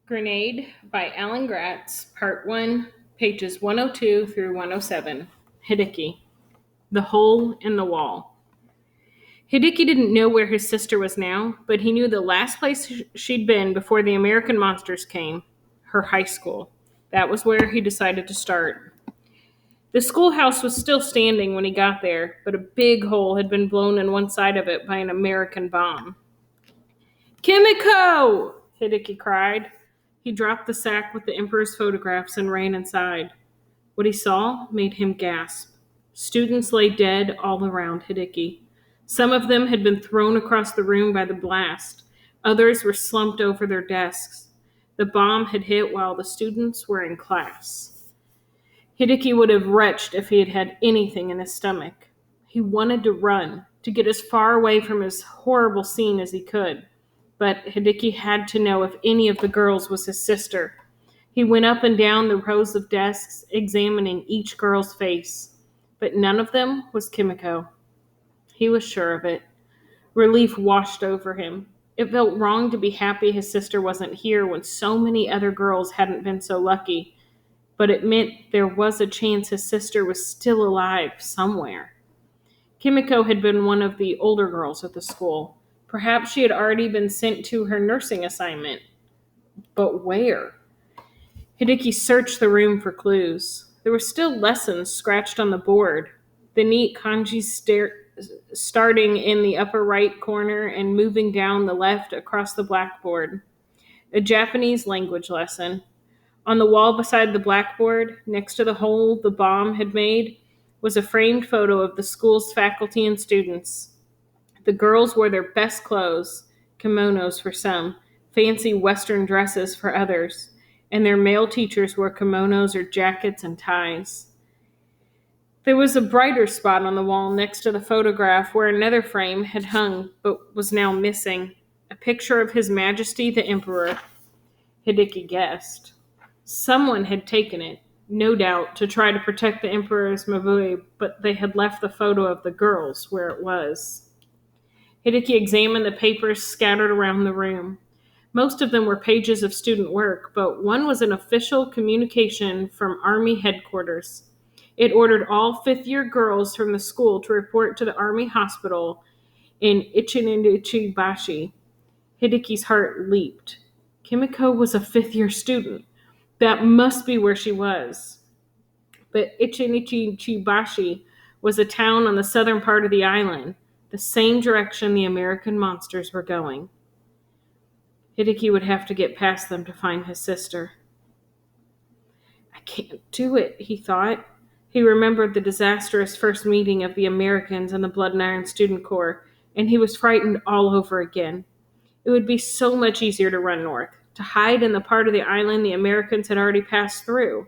Grenade by Alan Gratz, Part 1, pages 102 through 107. Hideki. The Hole in the Wall. Hideki didn't know where his sister was now, but he knew the last place she'd been before the American monsters came, her high school. That was where he decided to start. The schoolhouse was still standing when he got there, but a big hole had been blown in one side of it by an American bomb. Kimiko! Hideki cried. He dropped the sack with the Emperor's photographs and ran inside. What he saw made him gasp. Students lay dead all around Hideki. Some of them had been thrown across the room by the blast. Others were slumped over their desks. The bomb had hit while the students were in class. Hideki would have retched if he had had anything in his stomach. He wanted to run, to get as far away from his horrible scene as he could. But Hideki had to know if any of the girls was his sister. He went up and down the rows of desks, examining each girl's face. But none of them was Kimiko. He was sure of it. Relief washed over him. It felt wrong to be happy his sister wasn't here when so many other girls hadn't been so lucky. But it meant there was a chance his sister was still alive somewhere. Kimiko had been one of the older girls at the school. Perhaps she had already been sent to her nursing assignment. But where? Hideki searched the room for clues. There were still lessons scratched on the board. The neat kanji starting in the upper right corner and moving down the left across the blackboard. A Japanese language lesson. On the wall beside the blackboard, next to the hole the bomb had made, was a framed photo of the school's faculty and students. The girls wore their best clothes, kimonos for some, fancy Western dresses for others, and their male teachers wore kimonos or jackets and ties. There was a brighter spot on the wall next to the photograph where another frame had hung but was now missing, a picture of His Majesty the Emperor. Hideki guessed. Someone had taken it, no doubt, to try to protect the Emperor's mabui, but they had left the photo of the girls where it was. Hideki examined the papers scattered around the room. Most of them were pages of student work, but one was an official communication from Army headquarters. It ordered all fifth-year girls from the school to report to the Army hospital in Ichininichibashi. Hideki's heart leaped. Kimiko was a fifth-year student. That must be where she was. But Ichininichibashi was a town on the southern part of the island, the same direction the American monsters were going. Hideki would have to get past them to find his sister. I can't do it, he thought. He remembered the disastrous first meeting of the Americans and the Blood and Iron Student Corps, and he was frightened all over again. It would be so much easier to run north, to hide in the part of the island the Americans had already passed through.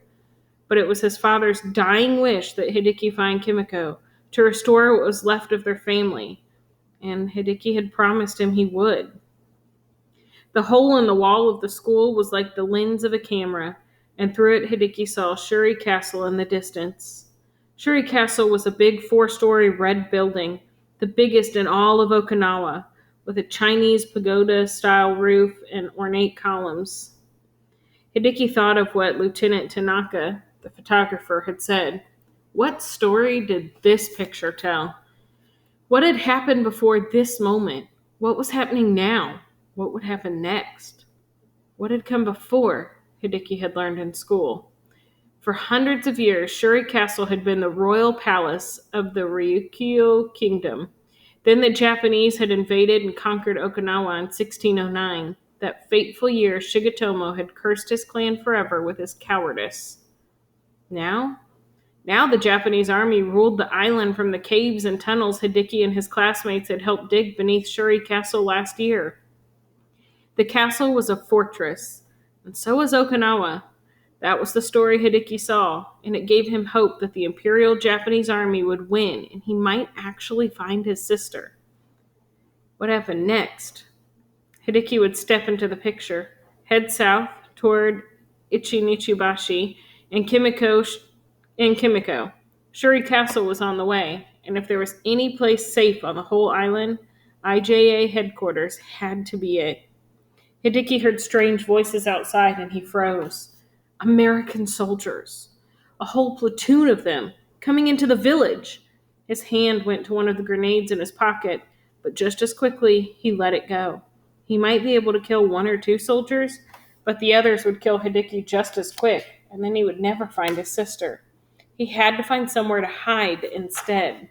But it was his father's dying wish that Hideki find Kimiko, to restore what was left of their family, and Hideki had promised him he would. The hole in the wall of the school was like the lens of a camera, and through it Hideki saw Shuri Castle in the distance. Shuri Castle was a big 4-story red building, the biggest in all of Okinawa, with a Chinese pagoda-style roof and ornate columns. Hideki thought of what Lieutenant Tanaka, the photographer, had said. What story did this picture tell? What had happened before this moment? What was happening now? What would happen next? What had come before, Hideki had learned in school. For hundreds of years, Shuri Castle had been the royal palace of the Ryukyu Kingdom. Then the Japanese had invaded and conquered Okinawa in 1609. That fateful year, Shigetomo had cursed his clan forever with his cowardice. Now the Japanese army ruled the island from the caves and tunnels Hideki and his classmates had helped dig beneath Shuri Castle last year. The castle was a fortress, and so was Okinawa. That was the story Hideki saw, and it gave him hope that the Imperial Japanese Army would win and he might actually find his sister. What happened next? Hideki would step into the picture, head south toward Ichininichibashi, and Kimiko. Shuri Castle was on the way, and if there was any place safe on the whole island, IJA headquarters had to be it. Hideki heard strange voices outside and he froze. American soldiers. A whole platoon of them, coming into the village. His hand went to one of the grenades in his pocket, but just as quickly he let it go. He might be able to kill one or two soldiers, but the others would kill Hideki just as quick, and then he would never find his sister. He had to find somewhere to hide instead.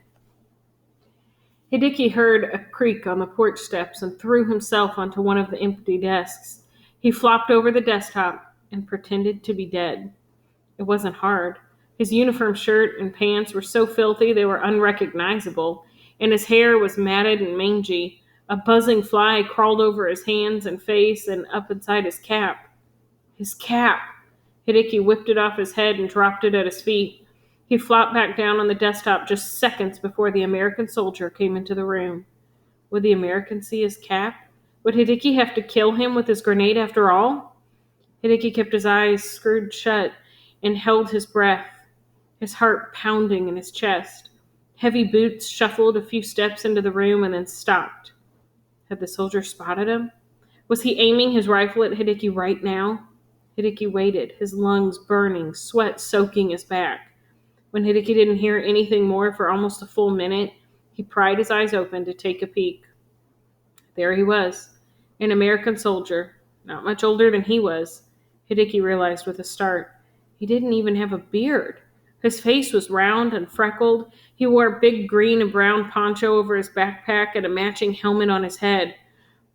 Hideki heard a creak on the porch steps and threw himself onto one of the empty desks. He flopped over the desktop and pretended to be dead. It wasn't hard. His uniform shirt and pants were so filthy they were unrecognizable, and his hair was matted and mangy. A buzzing fly crawled over his hands and face and up inside his cap. His cap! Hideki whipped it off his head and dropped it at his feet. He flopped back down on the desktop just seconds before the American soldier came into the room. Would the American see his cap? Would Hideki have to kill him with his grenade after all? Hideki kept his eyes screwed shut and held his breath, his heart pounding in his chest. Heavy boots shuffled a few steps into the room and then stopped. Had the soldier spotted him? Was he aiming his rifle at Hideki right now? Hideki waited, his lungs burning, sweat soaking his back. When Hideki didn't hear anything more for almost a full minute, he pried his eyes open to take a peek. There he was, an American soldier, not much older than he was. Hideki realized with a start. He didn't even have a beard. His face was round and freckled. He wore a big green and brown poncho over his backpack and a matching helmet on his head,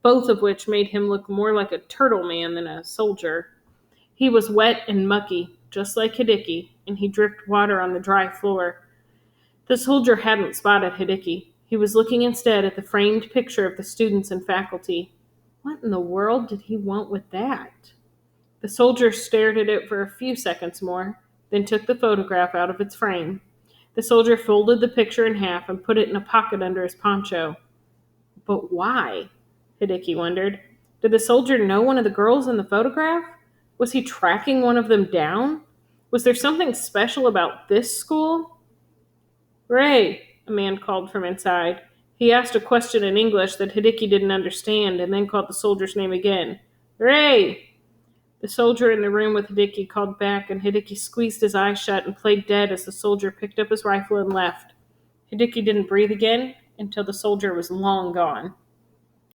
both of which made him look more like a turtle man than a soldier. He was wet and mucky, just like Hideki, and he dripped water on the dry floor. The soldier hadn't spotted Hideki. He was looking instead at the framed picture of the students and faculty. What in the world did he want with that? The soldier stared at it for a few seconds more, then took the photograph out of its frame. The soldier folded the picture in half and put it in a pocket under his poncho. But why? Hideki wondered. Did the soldier know one of the girls in the photograph? Was he tracking one of them down? Was there something special about this school? Ray, a man called from inside. He asked a question in English that Hideki didn't understand and then called the soldier's name again. Ray! The soldier in the room with Hideki called back, and Hideki squeezed his eyes shut and played dead as the soldier picked up his rifle and left. Hideki didn't breathe again until the soldier was long gone.